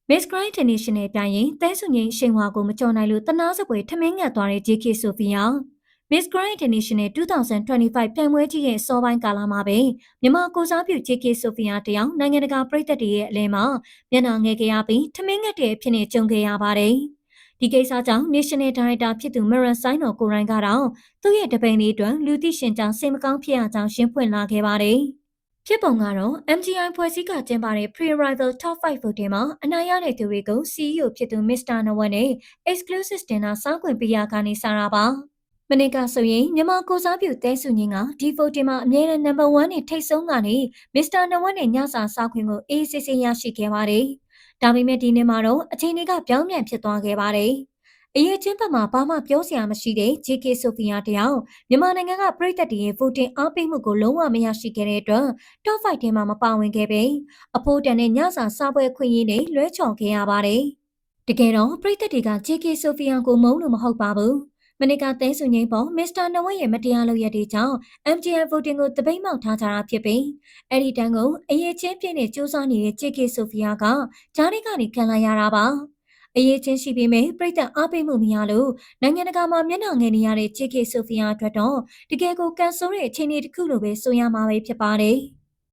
Miss Grand International ပြိုင်ရင်တဲဆုငိမ့်ရှိန်ဝါကိုမကြော်နိုင်လို့တနာစပွဲထမင်းငတ်သွားတဲ့ JK Sophia Miss Grand International 2025ပြိုင်ပွဲကြီးရဲ့စောပိုင်းကာလမှာပဲမြန်မာကိုစားပြု JK Sophia တယောက်နိုင်ငံတကာပြည်သက်တွေရဲ့အလဲမှာမျက်နှာငယ်ကြရပြီးထမင်းငတ်တဲ့အဖြစ်နဲ့ကြုံခဲ့ရပါတယ်။ဒီကိစ္စကြောင့် National Director ဖြစ်သူ Maran ဆိုင်တော်ကိုရိုင်းကတော့သူ့ရဲ့တပိန်လေးအတွက်လူသိရှင်ကြားစိတ်မကောင်းဖြစ်ရကြောင်းရှင်းဖွင့်လာခဲ့ပါတယ်။ဖြစ်ပုံကတော့ MGI ဖွဲ့စည်းကကျင်းပတဲ့ Pre-Arrival Top 5 Vote မှာအနိုင်ရတဲ့သူတွေကို CEO ဖြစ်သူ Mr. နဝက်နဲ့ Exclusive Dinner စားခွင့်ပေးရကနေစားတာပါ။မနေ့ကဆိုရင်မြန်မာကိုစားပြုတဲစုငင်းကဒီ Vote မှာအမြဲတမ်း number 1နဲ့ထိတ်ဆုံးကနေ Mr. နဝက်နဲ့ညစာစားခွင့်ကိုအေးစစ်စစ်ရရှိခဲ့ပါတယ်။ဒါပေမဲ့ဒီနေ့မှာတော့အခြေအနေကပြောင်းပြန်ဖြစ်သွားခဲ့ပါတယ်။အရေးချင်းဘက်မှာဘာမှပြောစရာမရှိတဲ့ JK Sophia တယောက်မြန်မာနိုင်ငံကပြည်သက်တွေရဲ့ voting အားပေးမှုကိုလုံးဝမရရှိခဲ့တဲ့အတွက် Top 5ထဲမှာမပါဝင်ခဲ့ပေအဖိုးတန်နဲ့ညစာစားပွဲခွင့်ရင်းနဲ့လွဲချော်ခဲ့ရပါတယ်။တကယ်တော့ပြည်သက်တွေက JK Sophia ကိုမုန်းလို့မဟုတ်ပါဘူး။မနေ့ကတဲဆုငိမ့်ပေါ် Mr. နဝက်ရဲ့မတရားလုပ်ရတဲ့ကြောင့် MGI voting ကိုတပိတ်မောက်ထားကြတာဖြစ်ပြီးအဲ့ဒီတန်းကိုအရေးချင်းပြည့်နဲ့စူးစမ်းနေတဲ့ JK Sophia ကဂျားတွေကနေခံလာရတာပါ။အရေးချင်းရှိပေမဲ့ပြည်သက်အားပေးမှုမရလို့နိုင်ငံတကာမှာမျက်နှာငယ်နေရတဲ့ JK Sophia အတွက်တော့တကယ်ကိုကန်ဆိုးတဲ့အခြေအနေတစ်ခုလိုပဲဆိုရမှာပဲဖြစ်ပါတယ်။